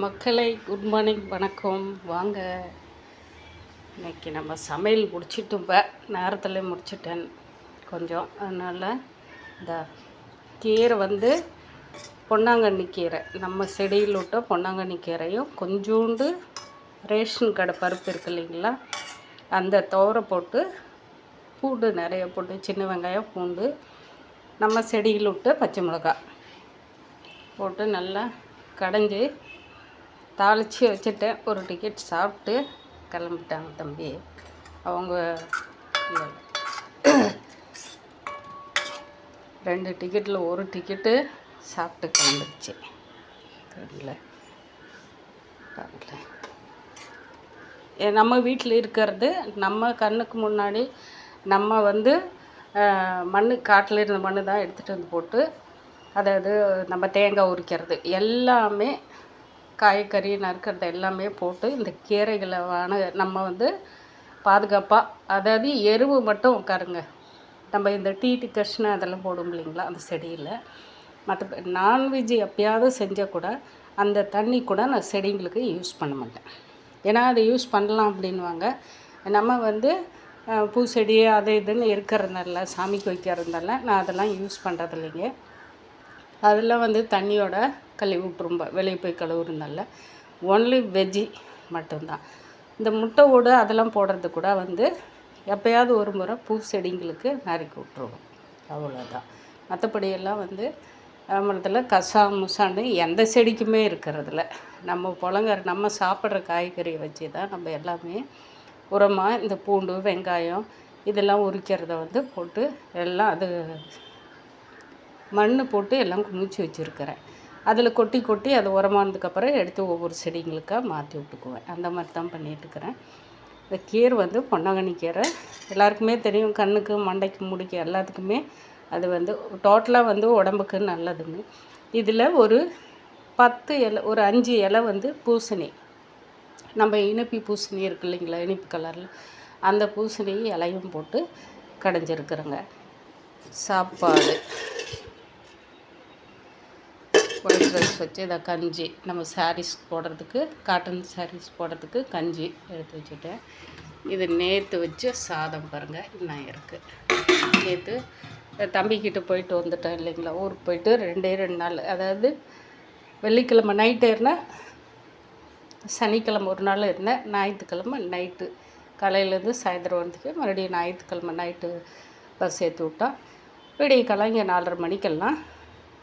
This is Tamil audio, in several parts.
மக்களை குட் மார்னிங், வணக்கம். வாங்க, இன்றைக்கி நம்ம சமையல் முடிச்சிட்டோம். நேரத்தில் முடிச்சிட்டேன் கொஞ்சம். அதனால் இந்த கீரை பொன்னாங்கண்ணி கீரை, நம்ம செடியில் விட்ட பொன்னாங்கண்ணி கீரையும் கொஞ்சோண்டு ரேஷன் கடை பருப்பு இருக்கு இல்லைங்களா, அந்த துவரை போட்டு பூண்டு நிறைய போட்டு, சின்ன வெங்காயம், பூண்டு, நம்ம செடியில் விட்ட பச்சை மிளகாய் போட்டு நல்லா கடைஞ்சி தாளித்து வச்சுட்டேன். ஒரு டிக்கெட் சாப்பிட்டு கிளம்பிட்டாங்க தம்பி. அவங்க 2 டிக்கெட்டில் 1 டிக்கெட்டு சாப்பிட்டு கிளம்பிடுச்சு. நம்ம வீட்டில் இருக்கிறது, நம்ம கண்ணுக்கு முன்னாடி நம்ம மண், காட்டில் இருந்த மண் தான் எடுத்துகிட்டு வந்து போட்டு, அதாவது நம்ம தேங்காய் உரிக்கிறது எல்லாமே, காய்கறி நறுக்கிறது எல்லாமே போட்டு இந்த கீரைகளை நம்ம பாதுகாப்பாக, அதாவது எருவு மட்டும் உட்காருங்க. நம்ம இந்த டிகஷ்னு அதெல்லாம் போடும் இல்லைங்களா அந்த செடியில். மற்ற நான்வெஜ் எப்பயாவது செஞ்சால் கூட அந்த தண்ணி கூட நான் செடிங்களுக்கு யூஸ் பண்ண மாட்டேன். ஏன்னா அதை யூஸ் பண்ணலாம் அப்படின்வாங்க. நம்ம பூச்செடி அது இதுன்னு இருக்கிறதுனால, சாமிக்கு வைக்கிறதுனால நான் அதெல்லாம் யூஸ் பண்ணுறது இல்லைங்க. அதில் தண்ணியோட கழுவி விட்டுரும்ப, வெளியே போய் கழுவுறதுனால ஒன்லி வெஜ்ஜி மட்டும்தான். இந்த முட்டை ஓடு அதெல்லாம் போடுறது கூட எப்போயாவது ஒரு முறை பூ செடிங்களுக்கு நறுக்கி விட்ருவோம், அவ்வளோதான். மற்றபடியெல்லாம் நம்மளதில் கசா முசான்னு எந்த செடிக்குமே இருக்கிறதில்ல. நம்ம சாப்பிட்ற காய்கறியை வச்சு தான் நம்ம எல்லாமே உரமாக இந்த பூண்டு, வெங்காயம் இதெல்லாம் உரிக்கிறத போட்டு எல்லாம் அது மண் போட்டு எல்லாம் குமிச்சு வச்சுருக்கிறேன். அதில் கொட்டி அது உரமானதுக்கப்புறம் எடுத்து ஒவ்வொரு செடிங்களுக்காக மாற்றி விட்டுக்குவேன். அந்த மாதிரி தான் பண்ணிகிட்ருக்கிறேன். இந்த கீரை பொன்னாங்கண்ணி கீரை எல்லாருக்குமே தெரியும். கண்ணுக்கு, மண்டைக்கு, முடிக்கு எல்லாத்துக்குமே அது டோட்டலாக உடம்புக்கு நல்லதுன்னு. இதில் ஒரு 10 இலை, ஒரு 5 இலை பூசணி, நம்ம இனிப்பு பூசணி இருக்கு இல்லைங்களா, இனிப்பு கலரில், அந்த பூசணி இலையும் போட்டு கடைஞ்சிருக்குறேங்க. சாப்பாடு ஒயிட் ரைஸ் வச்சு இதை கஞ்சி, நம்ம சாரீஸ் போடுறதுக்கு, காட்டன் சாரீஸ் போடுறதுக்கு கஞ்சி எடுத்து வச்சுட்டேன். இது நேற்று வச்ச சாதம் பாருங்கள், இன்னும் இருக்குது. நேற்று தம்பிக்கிட்ட போயிட்டு வந்துட்டேன் இல்லைங்களா, ஊருக்கு போயிட்டு 2 நாள், அதாவது வெள்ளிக்கிழமை நைட்டு இருந்தேன், சனிக்கிழமை ஒரு நாள் இருந்தேன், ஞாயிற்றுக்கிழமை நைட்டு காலையிலேருந்து சாயந்தரம் வந்துட்டு மறுபடியும் ஞாயிற்றுக்கிழமை நைட்டு பஸ் ஏற்றி விட்டோம். விடிய காலம் இங்கே 4:30 மணிக்கெல்லாம்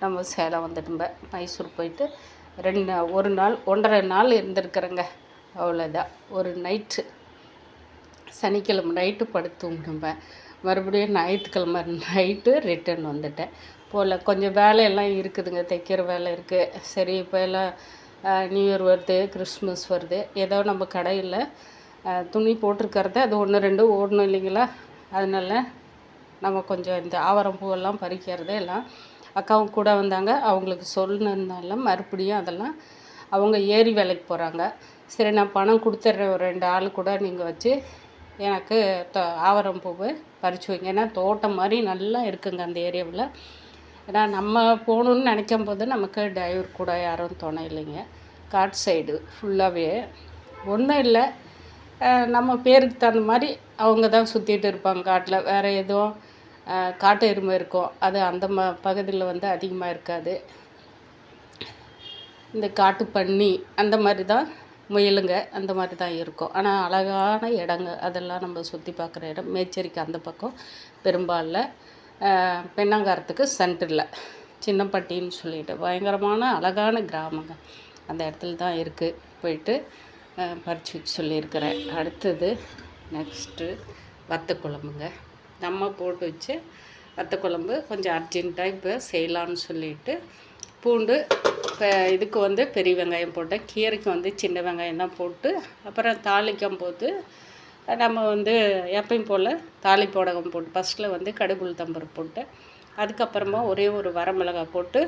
நம்ம சேலம் வந்துடும்ப. மைசூர் போயிட்டு 1 நாள் 1.5 நாள் இருந்திருக்கிறேங்க, அவ்வளோதான். ஒரு நைட்டு சனிக்கிழமை நைட்டு படுத்து தூங்கிடும்பேன். மறுபடியும் ஞாயிற்றுக்கிழமை நைட்டு ரிட்டன் வந்துட்டேன். கொஞ்சம் வேலையெல்லாம் இருக்குதுங்க, தைக்கிற வேலை இருக்குது. சரி, இப்போ எல்லாம் நியூ இயர் வருது, கிறிஸ்மஸ் வருது, ஏதோ நம்ம கடையில் துணி போட்டிருக்கறத அது 1 2 ஓடணும் இல்லைங்களா. அதனால் நம்ம கொஞ்சம் இந்த ஆவாரம் பூவெல்லாம் பறிக்கிறது எல்லாம் அக்காவும் கூட வந்தாங்க. அவங்களுக்கு சொன்னதுனால மறுபடியும் அதெல்லாம் அவங்க ஏரி வேலைக்கு போகிறாங்க. சரி, நான் பணம் கொடுத்துட்றேன், ஒரு 2 ஆள் கூட நீங்கள் வச்சு எனக்கு ஆவாரம் பூவை பறித்து வைங்க. ஏன்னா தோட்டம் மாதிரி நல்லா இருக்குங்க அந்த ஏரியாவில். ஏன்னா நம்ம போகணுன்னு நினைக்கும் போது நமக்கு டிரைவர் கூட யாரும் துணை இல்லைங்க. காட்டு சைடு ஃபுல்லாகவே ஒன்றும் இல்லை, நம்ம பேருக்கு தகுந்த மாதிரி அவங்க தான் சுற்றிட்டு இருப்பாங்க காட்டில். வேறு எதுவும் காட்டு எருமை இருக்கும், அது அந்த பகுதியில் அதிகமாக இருக்காது. இந்த காட்டு பன்னி அந்த மாதிரி தான், முயலுங்க அந்த மாதிரி தான் இருக்கும். ஆனால் அழகான இடங்க அதெல்லாம் நம்ம சுற்றி பார்க்குற இடம். மேச்சேரிக்கு அந்த பக்கம் பெரும்பாலில், பெண்ணாங்காரத்துக்கு சென்டரில் சின்னப்பட்டின்னு சொல்லிட்டு பயங்கரமான அழகான கிராமங்க, அந்த இடத்துல தான் இருக்குது. போயிட்டு பறிச்சு சொல்லியிருக்கிறேன். அடுத்தது நெக்ஸ்ட்டு வத்த குழம்புங்க. நம்ம போட்டு வச்சு வத்த குழம்பு கொஞ்சம் அர்ஜென்ட்டாக இப்போ செய்யலான்னு சொல்லிட்டு பூண்டு, இதுக்கு பெரிய வெங்காயம் போட்டேன். கீரைக்கு சின்ன வெங்காயம் தான் போட்டு, அப்புறம் தாளிக்கும் போது நம்ம எப்பயும் போல் தாளிப்போடகம் போட்டு ஃபஸ்ட்டில் கடுகு உளுத்தம்பருப்பு போட்டு, அதுக்கப்புறமா ஒரே ஒரு வரமிளகாய் போட்டு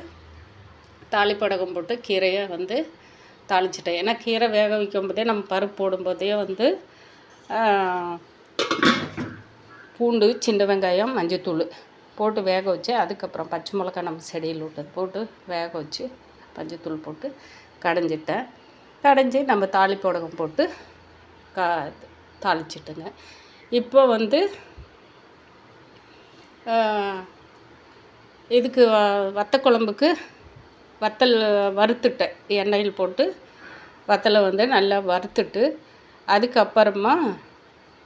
தாளிப்போடகம் போட்டு கீரையை தாளிச்சிட்டேன். ஏன்னா கீரை வேக வைக்கும் போதே நம்ம பருப்பு போடும்போதே பூண்டு, சின்ன வெங்காயம், மஞ்சத்தூள் போட்டு வேக வச்சு, அதுக்கப்புறம் பச்சை மிளகாய் நம்ம செடியில் விட்டது போட்டு வேக வச்சு மஞ்சத்தூள் போட்டு கடைஞ்சிட்டேன். கடைஞ்சி நம்ம தாளிப்புடகம் போட்டு கா தாளிச்சிட்டுங்க. இப்போ வந்து இதுக்கு வத்த குழம்புக்கு வத்தல் வறுத்துட்டேன். எண்ணெயில் போட்டு வத்தலை வந்து நல்லா வறுத்துட்டு, அதுக்கப்புறமா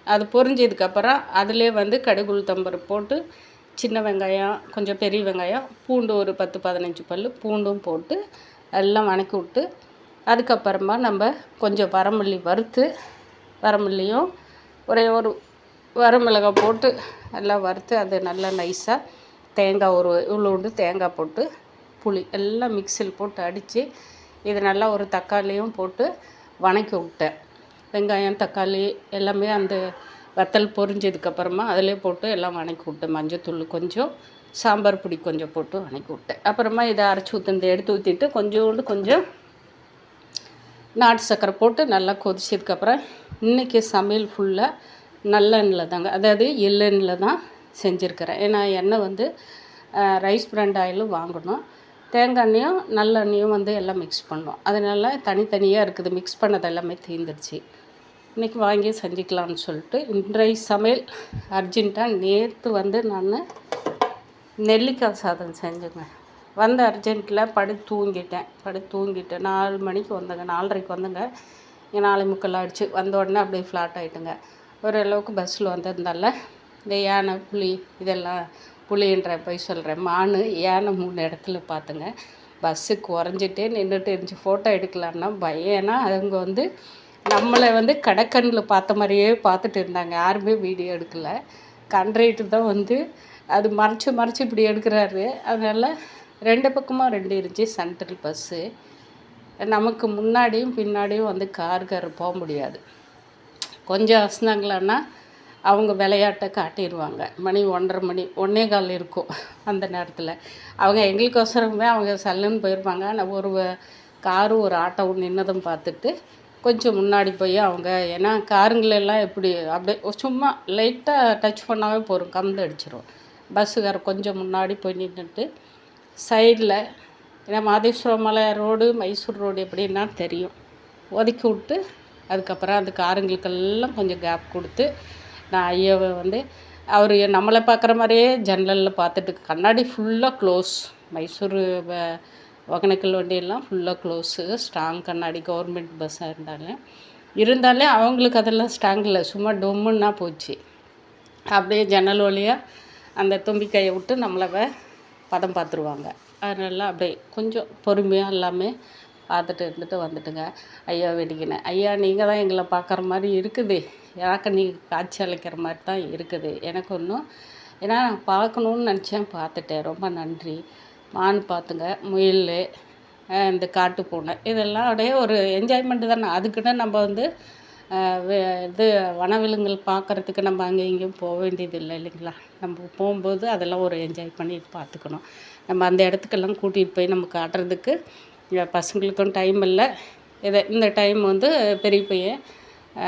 அது பொரிஞ்சதுக்கப்புறம் அதிலே வந்து கடுகு உளுத்தம்பருப்பு போட்டு, சின்ன வெங்காயம், கொஞ்சம் பெரிய வெங்காயம், பூண்டு ஒரு 10 15 பல் பூண்டும் போட்டு எல்லாம் வணக்கி விட்டு, அதுக்கப்புறமா நம்ம கொஞ்சம் வரமல்லி வறுத்து, வரமல்லியும் ஒரே ஒரு வரமிளகாய் போட்டு நல்லா வறுத்து, அது நல்லா நைஸாக தேங்காய் ஒரு இவ்வளோண்டு தேங்காய் போட்டு, புளி எல்லாம் மிக்சியில் போட்டு அடித்து, இது நல்லா ஒரு தக்காளியும் போட்டு வணக்கி விட்டேன். வெங்காயம் தக்காளி எல்லாமே அந்த வத்தல் பொரிஞ்சதுக்கப்புறமா அதிலே போட்டு எல்லாம் வணக்கி விட்டேன். மஞ்சத்தூள் கொஞ்சம், சாம்பார் பொடி கொஞ்சம் போட்டு வணக்கி விட்டேன். அப்புறமா இதை அரைச்சி ஊற்றுனதை எடுத்து ஊற்றிட்டு கொஞ்சம் நாட்டு சர்க்கரை போட்டு நல்லா கொதிச்சதுக்கப்புறம், இன்றைக்கி சமையல் ஃபுல்லாக நல்லெண்ணெயில் தாங்க, அதாவது எள்ளெண்ணெயில் தான் செஞ்சுருக்கிறேன். ஏன்னா எண்ணெய் வந்து ரைஸ் பிராண்ட் ஆயிலும் வாங்கணும், தேங்காய் எண்ணெயும் நல்லெண்ணெயும் வந்து எல்லாம் மிக்ஸ் பண்ணோம். அதனால் தனித்தனியாக இருக்குது, மிக்ஸ் பண்ணது எல்லாமே தீர்ந்துருச்சு. இன்றைக்கி வாங்கி செஞ்சுக்கலான்னு சொல்லிட்டு இன்றைய சமையல் அர்ஜென்ட்டாக நேற்று வந்து நான் நெல்லிக்காய் சாதம் செஞ்சேங்க. வந்த அர்ஜென்ட்டில் படுத்து தூங்கிட்டேன். 4 மணிக்கு வந்தேங்க, 4:30க்கு வந்தேங்க. இங்கே 4:45 ஆகிடுச்சு. வந்த உடனே அப்படியே ஃப்ளாட் ஆகிட்டுங்க. ஓரளவுக்கு பஸ்ஸில் வந்ததுனால இந்த யானை புலி இதெல்லாம், புலின்ற போய் சொல்கிறேன், மான் யானை 3 இடத்துல பார்த்துங்க. பஸ்ஸு குறைஞ்சிட்டே நின்றுட்டு இருந்துச்சு. ஃபோட்டோ எடுக்கலான்னா பயம். ஏன்னா அவங்க வந்து நம்மளை வந்து கடற்கண்ணில் பார்த்த மாதிரியே பார்த்துட்டு இருந்தாங்க. யாருமே வீடியோ எடுக்கலை. கண்ட்ரைட்டு தான் வந்து அது மறைச்சி இப்படி எடுக்கிறாரு. அதனால் 2 பக்கமும் 2 இருந்துச்சு சென்ட்ரல் பஸ்ஸு. நமக்கு முன்னாடியும் பின்னாடியும் வந்து கார் போக முடியாது. கொஞ்சம் அசந்தாங்களான்னா அவங்க விளையாட்டை காட்டிடுவாங்க. மணி 1:30 மணி 1:15 இருக்கும். அந்த நேரத்தில் அவங்க எங்களுக்கோசரமே அவங்க சல்லுன்னு போயிருப்பாங்க. ஆனால் ஒரு காரும் ஒரு ஆட்டோவும் நின்னதும் பார்த்துட்டு கொஞ்சம் முன்னாடி போய் அவங்க, ஏன்னா காருங்களெல்லாம் எப்படி அப்படியே சும்மா லைட்டாக டச் பண்ணாவே போகும், கந்து அடிச்சிடும். பஸ்ஸுக்கார கொஞ்சம் முன்னாடி போய் நின்றுட்டு சைடில், ஏன்னா மாதேஸ்வரம் மலை ரோடு மைசூர் ரோடு எப்படின்னா தெரியும், ஒதுக்கி விட்டு அதுக்கப்புறம் அந்த காருங்களுக்கெல்லாம் கொஞ்சம் கேப் கொடுத்து, நான் ஐயாவை வந்து அவர் நம்மளை பார்க்குற மாதிரியே ஜன்னலில் பார்த்துட்டு, கண்ணாடி ஃபுல்லாக க்ளோஸ். மைசூர் ஒகேனக்கல் வண்டியெல்லாம் ஃபுல்லாக க்ளோஸு, ஸ்ட்ராங் கண்ணாடி, கவர்மெண்ட் பஸ்ஸாக இருந்தாலே அவங்களுக்கு அதெல்லாம் ஸ்ட்ராங் இல்லை, சும்மா டொம்முன்னா போச்சு. அப்படியே ஜன்னல் வழியாக அந்த தும்பிக்கையை விட்டு நம்மளை பதம் பார்த்துருவாங்க. அதனால அப்படியே கொஞ்சம் பொறுமையாக எல்லாமே பார்த்துட்டு இருந்துட்டு வந்துட்டுங்க. ஐயா வெடிக்கினேன், ஐயா நீங்கள் தான் எங்களை பார்க்குற மாதிரி இருக்குது, எனக்கு நீங்கள் காட்சி அளிக்கிற மாதிரி தான் இருக்குது. எனக்கு ஒன்றும், ஏன்னா பார்க்கணுன்னு நினச்சேன், பார்த்துட்டேன், ரொம்ப நன்றி. மான் பார்த்துங்க, முயல், இந்த காட்டு பூனை, இதெல்லாம் அப்படியே ஒரு என்ஜாய்மெண்ட்டு தானே. அதுக்குன்னு நம்ம வந்து இது வனவிலங்குகள் பார்க்குறதுக்கு நம்ம அங்கே இங்கேயும் போக வேண்டியது இல்லை இல்லைங்களா. நம்ம போகும்போது அதெல்லாம் ஒரு என்ஜாய் பண்ணிட்டு பார்த்துக்கணும். நம்ம அந்த இடத்துக்கெல்லாம் கூட்டிகிட்டு போய் நம்ம காட்டுறதுக்கு பசங்களுக்கும் டைம் இல்லை. இந்த டைம் வந்து பெரிய பையன்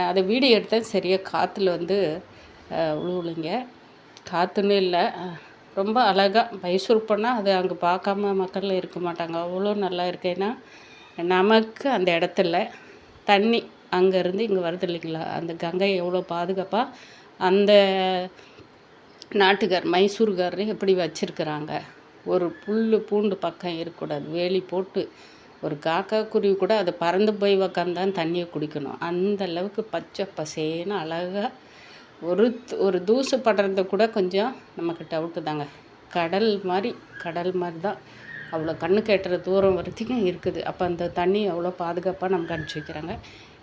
அதை வீடியோ எடுத்தேன், சரியாக காற்றுல வந்து விழுவுலைங்க. காற்றுன்னு இல்லை, ரொம்ப அழகாக மைசூர் போனால் அது அங்கே பார்க்காம மக்கள் இருக்க மாட்டாங்க, அவ்வளோ நல்லா இருக்கு. ஏன்னா நமக்கு அந்த இடத்துல தண்ணி அங்கேருந்து இங்கே வருது இல்லைங்களா, அந்த கங்கை எவ்வளோ பாதுகாப்பாக அந்த நாட்டுக்கார் மைசூர்கார் எப்படி வச்சுருக்குறாங்க. ஒரு புல் பூண்டு பக்கம் இருக்கக்கூடாது, வேலி போட்டு ஒரு காக்கா குருவி கூட அதை பறந்து போய் உக்காந்தான் தண்ணியை குடிக்கணும். அந்த அளவுக்கு பச்சை பசேன்னு அழகாக ஒரு தூசு படுறது கூட கொஞ்சம் நமக்கு டவுட்டு தாங்க. கடல் மாதிரி தான், அவ்வளோ கண்ணு கேட்டுற தூரம் வரைக்கும் இருக்குது. அப்போ அந்த தண்ணி அவ்வளோ பாதுகாப்பாக நமக்கு அனுப்பிச்சி வைக்கிறாங்க.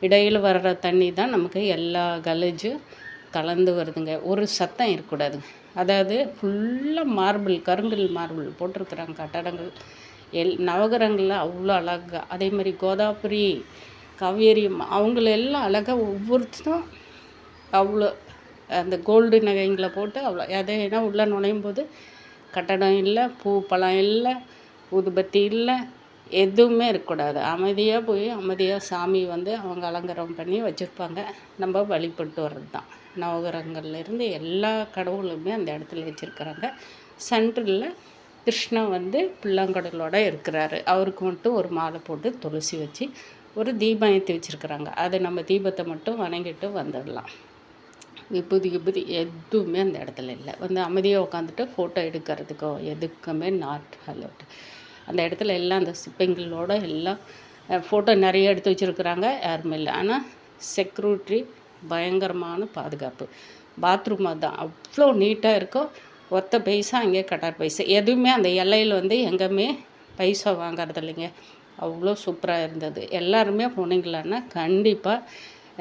இடையில் வர்ற தண்ணி தான் நமக்கு எல்லா கலேஜும் கலந்து வருதுங்க. ஒரு சத்தம் இருக்கக்கூடாதுங்க. அதாவது ஃபுல்லாக மார்பிள், கருங்கல் மார்பிள் போட்டிருக்கிறாங்க கட்டடங்கள். நவகிரகங்களில் அவ்வளோ அழகாக. அதே மாதிரி கோதாபுரி, காவேரி அவங்களெல்லாம் அழகாக ஒவ்வொருத்தரும் அவ்வளோ அந்த கோல்டு நகைங்களை போட்டு அவ்வளோ எதைனா உள்ளே நுழையும் போது கட்டடம் இல்லை, பூ பழம் இல்லை, ஊதுபத்தி இல்லை, எதுவுமே இருக்கக்கூடாது. அமைதியாக போய் அமைதியாக சாமி வந்து அவங்க அலங்காரம் பண்ணி வச்சுருப்பாங்க. நம்ம வழிபட்டு வர்றது தான். நவகிரகங்கள்லேருந்து எல்லா கடவுளுமே அந்த இடத்துல வச்சுருக்குறாங்க. சென்ட்ரலில் கிருஷ்ணன் வந்து பிள்ளாங்கடலோடு இருக்கிறாரு. அவருக்கு மட்டும் ஒரு மாலை போட்டு துளசி வச்சு ஒரு தீபம் ஏற்றி வச்சுருக்குறாங்க. அது நம்ம தீபத்தை மட்டும் வணங்கிட்டு வந்துடலாம். விபூதி கிபூதி எதுவுமே அந்த இடத்துல இல்லை. வந்து அமைதியாக உட்காந்துட்டு ஃபோட்டோ எடுக்கிறதுக்கோ எதுக்குமே நாட் அலோட். அந்த இடத்துல எல்லாம் அந்த சிப்பங்களோட எல்லாம் ஃபோட்டோ நிறைய எடுத்து வச்சுருக்குறாங்க, யாருமே இல்லை. ஆனால் செக்யூரிட்டி பயங்கரமான பாதுகாப்பு. பாத்ரூம் அதுதான் அவ்வளோ நீட்டாக இருக்கும். ஒத்த பைசா அங்கே கட்டார் பைசா எதுவுமே அந்த எல்லையில் வந்து எங்கேயுமே பைசா வாங்கிறது இல்லைங்க. அவ்வளோ சூப்பராக இருந்தது. எல்லாருமே போனீங்களான்னா கண்டிப்பாக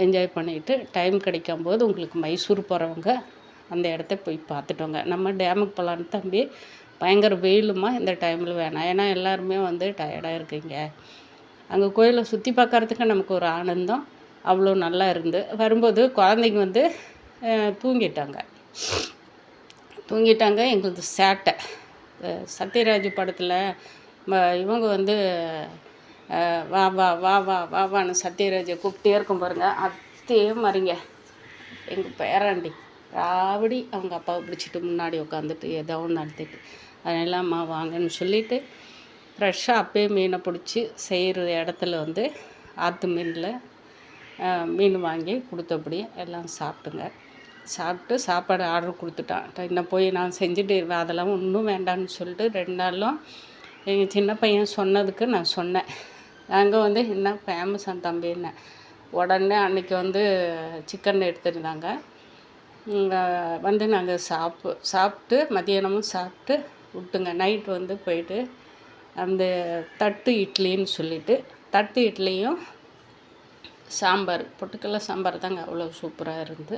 என்ஜாய் பண்ணிவிட்டு டைம் கிடைக்கும்போது உங்களுக்கு மைசூர் போகிறவங்க அந்த இடத்த போய் பார்த்துட்டோங்க. நம்ம டேமுக்கு போகலான்னு தம்பி, பயங்கர வெயிலுமா இந்த டைமில் வேணாம், ஏன்னா எல்லாருமே வந்து டயர்டாக இருக்கீங்க. அங்கே கோயிலை சுற்றி பார்க்குறதுக்கு நமக்கு ஒரு ஆனந்தம் அவ்வளோ நல்லா இருந்து வரும்போது குழந்தைங்க வந்து தூங்கிட்டாங்க. எங்களுக்கு சேட்டை சத்யராஜ் படத்தில் இவங்க வந்து வா வா வா வா வா வான்னு சத்யராஜை கூப்பிட்டே இருக்கும் பாருங்கள், அதே மாதிரிங்க எங்கள் பேராண்டி ராவடி அவங்க அப்பாவை பிடிச்சிட்டு முன்னாடி உட்காந்துட்டு ஏதோ ஒன்று நடத்திட்டு அதெல்லாம் அம்மா வாங்கன்னு சொல்லிவிட்டு ஃப்ரெஷ்ஷாக அப்பயே மீனை பிடிச்சி செய்கிற இடத்துல வந்து ஆற்று மீனில் மீன் வாங்கி கொடுத்தபடி எல்லாம் சாப்பிட்டு சாப்பாடு ஆர்டர் கொடுத்துட்டான். இன்னும் போய் நான் செஞ்சுட்டு அதெல்லாம் ஒன்றும் வேண்டான்னு சொல்லிட்டு 2 நாளும் எங்கள் சின்ன பையன் சொன்னதுக்கு நான் சொன்னேன், நாங்கள் வந்து என்ன ஃபேமஸாக தம்பின்னு. உடனே அன்றைக்கி வந்து சிக்கன் எடுத்துருந்தாங்க. வந்து நாங்கள் சாப்பிட்டு மதியானமும் சாப்பிட்டு விட்டுங்க. நைட்டு வந்து போயிட்டு அந்த தட்டு இட்லின்னு சொல்லிட்டு தட்டு இட்லியும் சாம்பார், பொட்டுக்கடலை சாம்பார் தாங்க அவ்வளோ சூப்பராக இருந்து,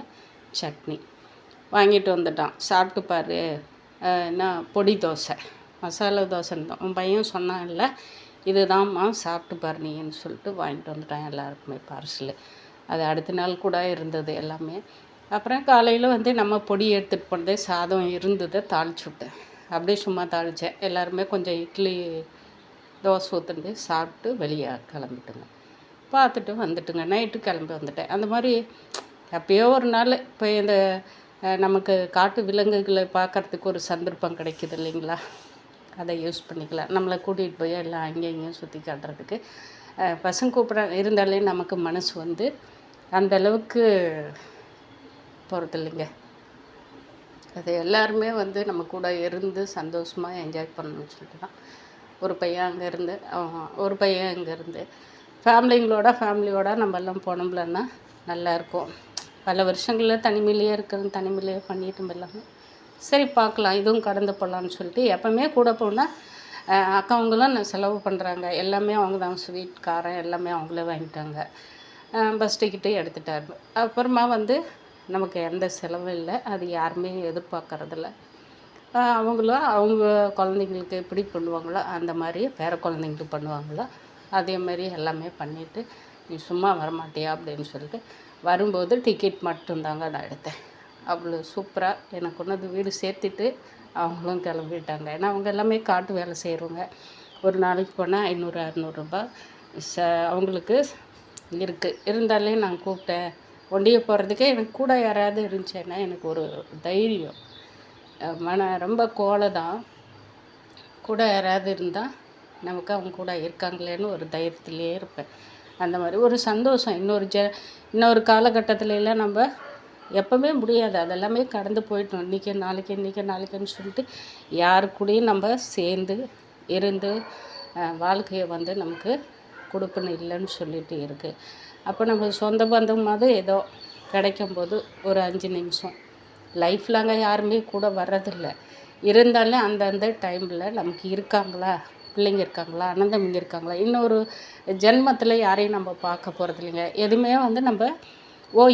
சட்னி வாங்கிட்டு வந்துட்டான். சாப்பிட்டு பாரு, என்ன பொடி தோசை மசாலா தோசைன்னு தான் உன் பையன் சொன்னான் இல்லை, இதுதான்மா சாப்பிட்டு பாரு நீன்னு சொல்லிட்டு வாங்கிட்டு வந்துட்டான் எல்லாருக்குமே பார்சலு. அது அடுத்த நாள் கூட இருந்தது எல்லாமே. அப்புறம் காலையில் வந்து நம்ம பொடி எடுத்துகிட்டு போனதே சாதம் இருந்ததை தாளிச்சு விட்டேன். அப்படியே சும்மா தாளித்தேன். எல்லாருமே கொஞ்சம் இட்லி தோசை ஊற்றுந்து சாப்பிட்டு வெளியே கிளம்பிட்டுங்க. பார்த்துட்டு வந்துட்டுங்க. நைட்டு கிளம்பி வந்துட்டேன். அந்த மாதிரி எப்பயோ ஒரு நாள் இப்போ இந்த நமக்கு காட்டு விலங்குகளை பார்க்குறதுக்கு ஒரு சந்தர்ப்பம் கிடைக்கிது இல்லைங்களா, அதை யூஸ் பண்ணிக்கலாம். நம்மளை கூட்டிகிட்டு போய் எல்லாம் அங்கேயும் இங்கேயும் சுற்றி காட்டுறதுக்கு பசங்க கூப்பிட்ற இருந்தாலே நமக்கு மனசு வந்து அந்தளவுக்கு போகிறது இல்லைங்க. அது எல்லாருமே வந்து நம்ம கூட இருந்து சந்தோஷமாக என்ஜாய் பண்ணணும்னு சொல்லிட்டு தான் ஒரு பையன் அங்கேருந்து ஒரு பையன் இங்கேருந்து ஃபேமிலியோட நம்ம எல்லாம் போனோம்லன்னா நல்லாயிருக்கும். பல வருஷங்களில் தனிமையிலேயே பண்ணிட்டு எல்லாமே சரி பார்க்கலாம், இதுவும் கடந்து போகலான்னு சொல்லிட்டு எப்போவுமே கூட போனால் அக்காவங்களும் செலவு பண்ணுறாங்க. எல்லாமே அவங்க தான், ஸ்வீட் காரம் எல்லாமே அவங்களே வாங்கிட்டாங்க. பஸ் டிக்கெட்டு எடுத்துட்டாரு. அப்புறமா வந்து நமக்கு எந்த செலவும் இல்லை. அது யாருமே எதிர்பார்க்கறதில்ல. அவங்களும் அவங்க குழந்தைங்களுக்கு எப்படி பண்ணுவாங்களோ அந்த மாதிரி பேர குழந்தைங்களுக்கு பண்ணுவாங்களோ அதே மாதிரி எல்லாமே பண்ணிவிட்டு நீ சும்மா வரமாட்டியா அப்படின்னு சொல்லிட்டு வரும்போது டிக்கெட் மட்டும்தாங்க நான் எடுத்தேன். அவ்வளோ சூப்பராக எனக்கு கொண்டு வந்து வீடு சேர்த்துட்டு அவங்களும் கிளம்பிட்டாங்க. ஏன்னா அவங்க எல்லாமே காட்டு வேலை செய்கிறவங்க. ஒரு நாளைக்கு போனால் 500-600 ரூபாய் அவங்களுக்கு இருந்தாலே நான் கூப்பிட்டேன். ஒண்டியை போகிறதுக்கே எனக்கு கூட யாராவது இருந்துச்சேன்னா எனக்கு ஒரு தைரியம், ரொம்ப கோலை தான். கூட யாராவது இருந்தால் நமக்கு அவங்க கூட இருக்காங்களேன்னு ஒரு தைரியத்திலே இருப்பேன். அந்த மாதிரி ஒரு சந்தோஷம். இன்னொரு காலகட்டத்திலலாம் நம்ம எப்போவுமே முடியாது, அதெல்லாமே கடந்து போயிட்டோம். இன்றைக்கி நாளைக்குன்னு சொல்லிட்டு யாரு கூடயும் நம்ம சேர்ந்து இருந்து வாழ்க்கையை வந்து நமக்கு கொடுப்புன்னு இல்லைன்னு சொல்லிட்டு இருக்குது. அப்போ நம்ம சொந்த பந்தமாவது ஏதோ கிடைக்கும்போது ஒரு 5 நிமிஷம் லைஃப் லாங்காக யாருமே கூட வர்றதில்லை. இருந்தாலும் அந்தந்த டைமில் நமக்கு இருக்காங்களா, பிள்ளைங்க இருக்காங்களா, அண்ணன் தம்பிங்க இருக்காங்களா, இன்னொரு ஜென்மத்தில் யாரையும் நம்ம பார்க்க போகிறது இல்லைங்க. எதுவுமே வந்து நம்ம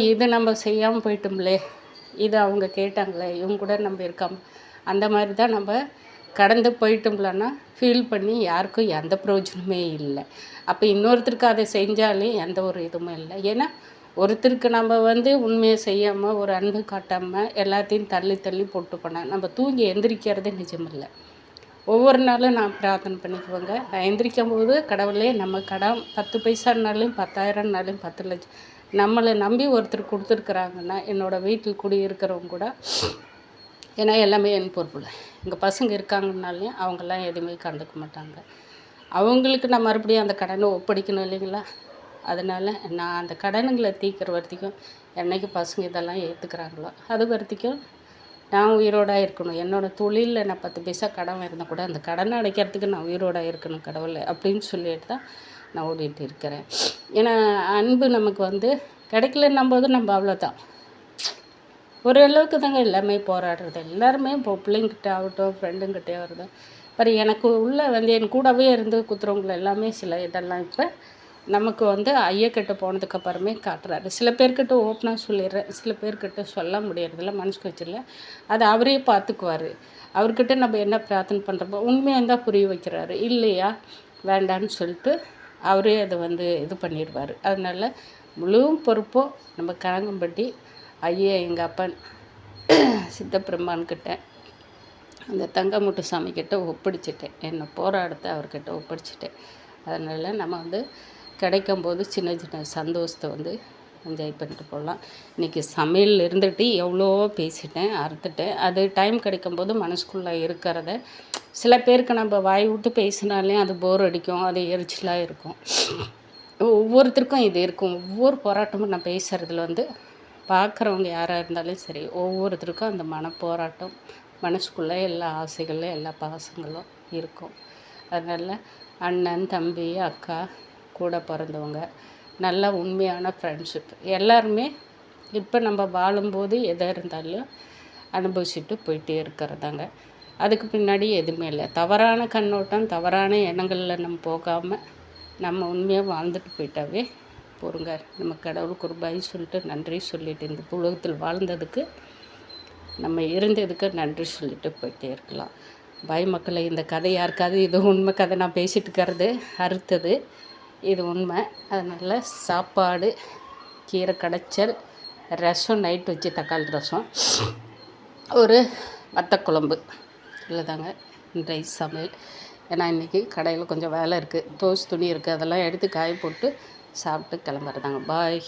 இது நம்ம செய்யாமல் போயிட்டோம்லே, இது அவங்க கேட்டாங்களே, இவங்க கூட நம்ம இருக்காமல் அந்த மாதிரி தான் நம்ம கடந்து போயிட்டோம்லன்னா ஃபீல் பண்ணி யாருக்கும் எந்த பிரயோஜனமே இல்லை. அப்போ இன்னொருத்தருக்கு அதை செஞ்சாலே எந்த ஒரு இதுவுமே இல்லை. ஏன்னா ஒருத்தருக்கு நம்ம வந்து உண்மையை செய்யாமல் ஒரு அன்பு காட்டாமல் எல்லாத்தையும் தள்ளி போட்டு போனால் நம்ம தூங்கி எந்திரிக்கிறதே நிஜமில்லை. ஒவ்வொரு நாளும் நான் பிரார்த்தனை பண்ணிக்குவேங்க. நான் எந்திரிக்கும் போது கடவுளே நம்ம கடன் 10 பைசானாலும் 10,000னாலும் 10 லட்சம் நம்மளை நம்பி ஒருத்தர் கொடுத்துருக்குறாங்கன்னா என்னோடய வீட்டில் குடியிருக்கிறவங்க கூட, ஏன்னா எல்லாமே என் பொறுப்பில் எங்கள் பசங்க இருக்காங்கன்னாலையும் அவங்கெல்லாம் எதுவுமே கண்டுக்க மாட்டாங்க. அவங்களுக்கு நான் மறுபடியும் அந்த கடனை ஒப்படைக்கணும் இல்லைங்களா. அதனால் நான் அந்த கடனுங்களை தீர்க்குற வரைக்கும் என்னைக்கு பசங்க இதெல்லாம் ஏற்றுக்கிறாங்களோ அது வரைக்கும் நான் உயிரோடாக இருக்கணும். என்னோடய தொழிலில் நான் 10 பைசா கடன் இருந்தால் கூட அந்த கடனை அடைக்கிறதுக்கு நான் உயிரோடாக இருக்கணும் கடவுளை அப்படின்னு சொல்லிட்டு தான் நான் ஓடிட்டு இருக்கிறேன். ஏன்னா அன்பு நமக்கு வந்து கிடைக்கலன்னும் போது நம்ம அவ்வளோதான். ஓரளவுக்கு தாங்க எல்லாமே போராடுறது. எல்லாருமே இப்போ பிள்ளைங்கிட்ட ஆகட்டும், ஃப்ரெண்டுங்கிட்டே ஆகட்டும். எனக்கு உள்ளே வந்து என் கூடவே இருந்து குத்துறவங்கள எல்லாமே சில இதெல்லாம் இப்போ நமக்கு வந்து ஐயக்கிட்ட போனதுக்கப்புறமே காட்டுறாரு. சில பேர்கிட்ட ஓப்பனாக சொல்லிடுறேன், சில பேர்கிட்ட சொல்ல முடியறதில்ல, மனசுக்கு வச்சிடல. அதை அவரே பார்த்துக்குவார். அவர்கிட்ட நம்ம என்ன பிரார்த்தனை பண்ணுறப்போ உண்மையாக இருந்தால் புரிய வைக்கிறாரு, இல்லையா வேண்டான்னு சொல்லிட்டு அவரே அதை வந்து இது பண்ணிடுவார். அதனால் முழு பொறுப்போ நம்ம கணங்கம்பட்டி ஐயா எங்கள் அப்பன் சித்தப்பிரம்மான்கிட்ட அந்த தங்கமுட்டு சாமிக்கிட்ட ஒப்படைச்சிட்டேன். என்னை போராடத்தை அவர்கிட்ட ஒப்படைச்சிட்டேன். அதனால் நம்ம வந்து கிடைக்கும்போது சின்ன சின்ன சந்தோஷத்தை வந்து என்ஜாய் பண்ணிட்டு போகலாம். இன்றைக்கி சமையல் இருந்துட்டு எவ்வளோ பேசிட்டேன், அறுத்துட்டேன். அது டைம் கிடைக்கும்போது மனசுக்குள்ளே இருக்கிறத சில பேருக்கு நம்ம வாய் விட்டு பேசினாலே அது போர் அடிக்கும், அது எரிச்சலாக இருக்கும். ஒவ்வொருத்தருக்கும் இது இருக்கும். ஒவ்வொரு போராட்டமும் நான் பேசுகிறதுல வந்து பார்க்குறவங்க யாராக இருந்தாலும் சரி, ஒவ்வொருத்தருக்கும் அந்த மனப்போராட்டம் மனசுக்குள்ளே எல்லா ஆசைகளும் எல்லா பாசங்களும் இருக்கும். அதனால் அண்ணன், தம்பி, அக்கா, கூட பிறந்தவங்க, நல்ல உண்மையான ஃப்ரெண்ட்ஷிப் எல்லாருமே இப்போ நம்ம வாழும்போது எதாக இருந்தாலும் அனுபவிச்சுட்டு போயிட்டே இருக்கிறதாங்க. அதுக்கு பின்னாடி எதுவுமே இல்லை. தவறான கண்ணோட்டம், தவறான எண்ணங்களில் நம்ம போகாமல் நம்ம உண்மையாக வாழ்ந்துட்டு போயிட்டாவே போருங்க. நம்ம கடவுளுக்கு ஒரு பாய் சொல்லிட்டு நன்றி சொல்லிட்டு இந்த உலகத்தில் வாழ்ந்ததுக்கு நம்ம இருந்ததுக்கு நன்றி சொல்லிட்டு போயிட்டே இருக்கலாம். பாய் மக்களை, இந்த கதை யாருக்காவது இது உண்மை கதை நான் பேசிட்டு இருக்கிறது அறுத்தது இது உண்மை. அதனால் சாப்பாடு, கீரை கடைச்சல், ரசம், நைட் வச்சு தக்காளி ரசம், ஒரு வத்தக்குழம்பு இல்லைதாங்க இன்றைய சமையல். ஏன்னா இன்றைக்கி கடையில் கொஞ்சம் வேலை இருக்குது, தோசை துணி இருக்குது, அதெல்லாம் எடுத்து காய போட்டு சாப்பிட்டு கிளம்புறதாங்க. பாய்.